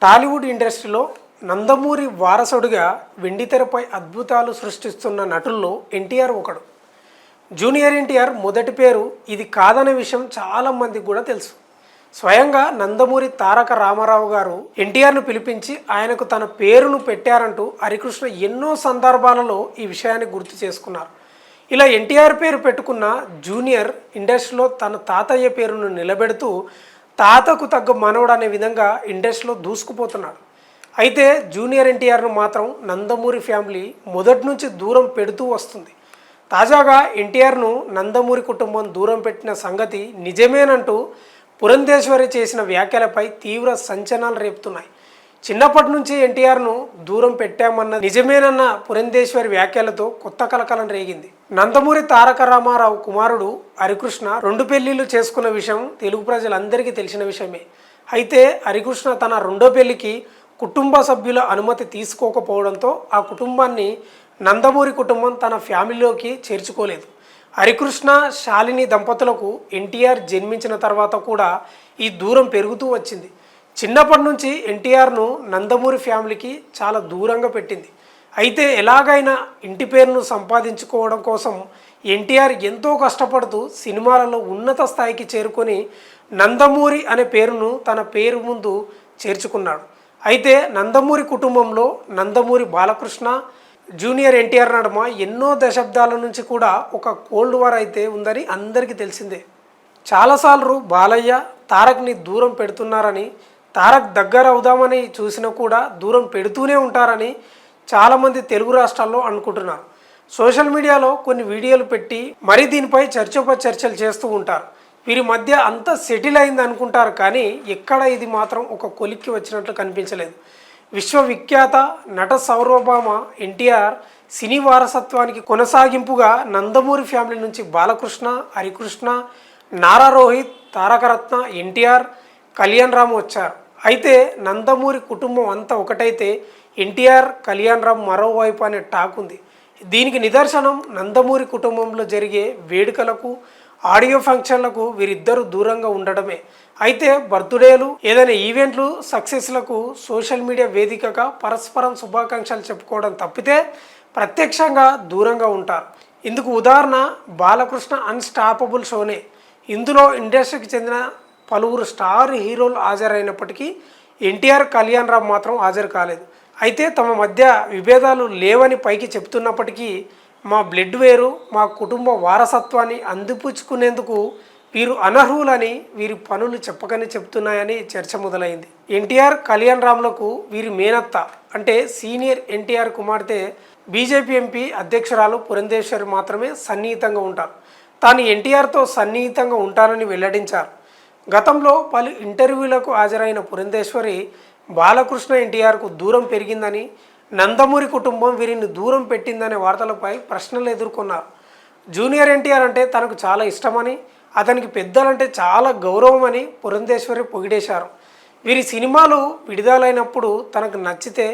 టాలీవుడ్ ఇండస్ట్రీలో నందమూరి వారసుడిగా వెండితెరపై అద్భుతాలు సృష్టిస్తున్న నటుల్లో ఎన్టీఆర్ ఒకడు. జూనియర్ ఎన్టీఆర్ మొదటి పేరు ఇది కాదనే విషయం చాలామందికి కూడా తెలుసు. స్వయంగా నందమూరి తారక రామారావు గారు ఎన్టీఆర్ను పిలిపించి ఆయనకు తన పేరును పెట్టారంటూ హరికృష్ణ ఎన్నో సందర్భాలలో ఈ విషయాన్ని గుర్తు చేసుకున్నారు. ఇలా ఎన్టీఆర్ పేరు పెట్టుకున్న జూనియర్ ఇండస్ట్రీలో తన తాతయ్య పేరును నిలబెడుతూ తాతకు తగ్గ మనవడు అనే విధంగా ఇండస్ట్రీలో దూసుకుపోతున్నాడు. అయితే జూనియర్ ఎన్టీఆర్ను మాత్రం నందమూరి ఫ్యామిలీ మొదటి నుంచి దూరం పెడుతూ వస్తుంది. తాజాగా ఎన్టీఆర్ను నందమూరి కుటుంబం దూరం పెట్టిన సంగతి నిజమేనంటూ పురంధేశ్వరి చేసిన వ్యాఖ్యలపై తీవ్ర సంచలనాలు రేపుతున్నాయి. చిన్నప్పటి నుంచి ఎన్టీఆర్ను దూరం పెట్టామన్న నిజమేనన్న పురంధేశ్వరి వ్యాఖ్యలతో కొత్త కలకలం రేగింది. నందమూరి తారక రామారావు కుమారుడు హరికృష్ణ 2 పెళ్లిళ్ళు చేసుకున్న విషయం తెలుగు ప్రజలందరికీ తెలిసిన విషయమే. అయితే హరికృష్ణ తన 2వ పెళ్లికి కుటుంబ సభ్యుల అనుమతి తీసుకోకపోవడంతో ఆ కుటుంబాన్ని నందమూరి కుటుంబం తన ఫ్యామిలీలోకి చేర్చుకోలేదు. హరికృష్ణ శాలిని దంపతులకు ఎన్టీఆర్ జన్మించిన తర్వాత కూడా ఈ దూరం పెరుగుతూ వచ్చింది. చిన్నప్పటి నుంచి ఎన్టీఆర్ను నందమూరి ఫ్యామిలీకి చాలా దూరంగా పెట్టింది. అయితే ఎలాగైనా ఇంటి పేరును సంపాదించుకోవడం కోసం ఎన్టీఆర్ ఎంతో కష్టపడుతూ సినిమాలలో ఉన్నత స్థాయికి చేరుకొని నందమూరి అనే పేరును తన పేరు ముందు చేర్చుకున్నాడు. అయితే నందమూరి కుటుంబంలో నందమూరి బాలకృష్ణ, జూనియర్ ఎన్టీఆర్ నడుమ ఎన్నో దశాబ్దాల నుంచి కూడా ఒక కోల్డ్ వార్ అయితే ఉందని అందరికీ తెలిసిందే. చాలాసార్లు బాలయ్య తారక్ని దూరం పెడుతున్నారని, తారక్ దగ్గర అవుదామని చూసినా కూడా దూరం పెడుతూనే ఉంటారని చాలామంది తెలుగు రాష్ట్రాల్లో అనుకుంటున్నారు. సోషల్ మీడియాలో కొన్ని వీడియోలు పెట్టి మరీ దీనిపై చర్చలు చేస్తూ ఉంటారు. వీరి మధ్య అంతా సెటిల్ అయింది అనుకుంటారు, కానీ ఎక్కడ ఇది మాత్రం ఒక కొలిక్కి వచ్చినట్లు కనిపించలేదు. విశ్వవిఖ్యాత నట సార్వభౌమ ఎన్టీఆర్ సినీ వారసత్వానికి కొనసాగింపుగా నందమూరి ఫ్యామిలీ నుంచి బాలకృష్ణ, హరికృష్ణ, నారా రోహిత్, తారకరత్న, ఎన్టీఆర్, కళ్యాణ్ రామ్ వచ్చారు. అయితే నందమూరి కుటుంబం అంతా ఒకటైతే ఎన్టీఆర్, కళ్యాణ్ రామ్ మరోవైపు అనే టాక్ ఉంది. దీనికి నిదర్శనం నందమూరి కుటుంబంలో జరిగే వేడుకలకు, ఆడియో ఫంక్షన్లకు వీరిద్దరూ దూరంగా ఉండడమే. అయితే బర్త్డేలు, ఏదైనా ఈవెంట్లు, సక్సెస్లకు సోషల్ మీడియా వేదికగా పరస్పరం శుభాకాంక్షలు చెప్పుకోవడం తప్పితే ప్రత్యక్షంగా దూరంగా ఉంటారు. ఇందుకు ఉదాహరణ బాలకృష్ణ అన్స్టాపబుల్ షోనే. ఇందులో ఇండస్ట్రీకి చెందిన పలువురు స్టార్ హీరోలు హాజరైనప్పటికీ ఎన్టీఆర్, కళ్యాణ్ రామ్ మాత్రం హాజరు కాలేదు. అయితే తమ మధ్య విభేదాలు లేవని పైకి చెప్తున్నప్పటికీ మా బ్లడ్ వేరు, మా కుటుంబ వారసత్వాన్ని అందిపుచ్చుకునేందుకు వీరు అనర్హులని వీరి పనులు చెప్పకనే చెప్తున్నాయని చర్చ మొదలైంది. ఎన్టీఆర్, కళ్యాణ్ రామ్లకు వీరి మేనత్త అంటే సీనియర్ ఎన్టీఆర్ కుమార్తె బీజేపీ ఎంపీ అధ్యక్షురాలు పురంధేశ్వరి మాత్రమే సన్నిహితంగా ఉంటారు. తాను ఎన్టీఆర్తో సన్నిహితంగా ఉంటానని వెల్లడించారు. గతంలో పలు ఇంటర్వ్యూలకు హాజరైన పురంధేశ్వరి బాలకృష్ణ, ఎన్టీఆర్కు దూరం పెరిగిందని, నందమూరి కుటుంబం వీరిని దూరం పెట్టిందనే వార్తలపై ప్రశ్నలు ఎదుర్కొన్నారు. జూనియర్ ఎన్టీఆర్ అంటే తనకు చాలా ఇష్టమని, అతనికి పెద్దలంటే చాలా గౌరవమని పురంధేశ్వరి పొగిడేశారు. వీరి సినిమాలు విడుదలైనప్పుడు తనకు నచ్చితే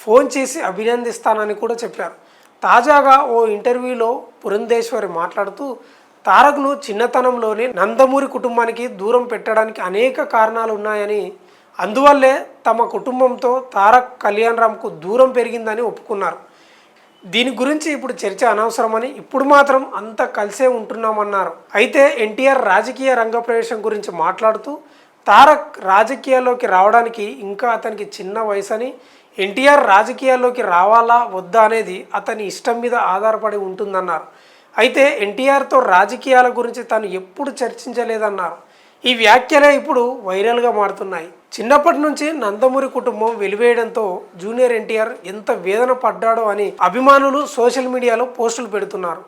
ఫోన్ చేసి అభినందిస్తానని కూడా చెప్పారు. తాజాగా ఓ ఇంటర్వ్యూలో పురంధేశ్వరి మాట్లాడుతూ తారక్ను చిన్నతనంలోనే నందమూరి కుటుంబానికి దూరం పెట్టడానికి అనేక కారణాలు ఉన్నాయని, అందువల్లే తమ కుటుంబంతో తారక్, కళ్యాణ్ రామ్కు దూరం పెరిగిందని ఒప్పుకున్నారు. దీని గురించి ఇప్పుడు చర్చ అనవసరమని, ఇప్పుడు మాత్రం అంతా కలిసే ఉంటున్నామన్నారు. అయితే ఎన్టీఆర్ రాజకీయ రంగ ప్రవేశం గురించి మాట్లాడుతూ తారక్ రాజకీయాల్లోకి రావడానికి ఇంకా అతనికి చిన్న వయసని, ఎన్టీఆర్ రాజకీయాల్లోకి రావాలా వద్దా అనేది అతని ఇష్టం మీద ఆధారపడి ఉంటుందన్నారు. అయితే ఎన్టీఆర్తో రాజకీయాల గురించి తాను ఎప్పుడు చర్చించలేదన్నారు. ఈ వ్యాఖ్యలే ఇప్పుడు వైరల్గా మారుతున్నాయి. చిన్నప్పటి నుంచి నందమూరి కుటుంబం వెలివేయడంతో జూనియర్ ఎన్టీఆర్ ఎంత వేదన పడ్డాడో అని అభిమానులు సోషల్ మీడియాలో పోస్టులు పెడుతున్నారు.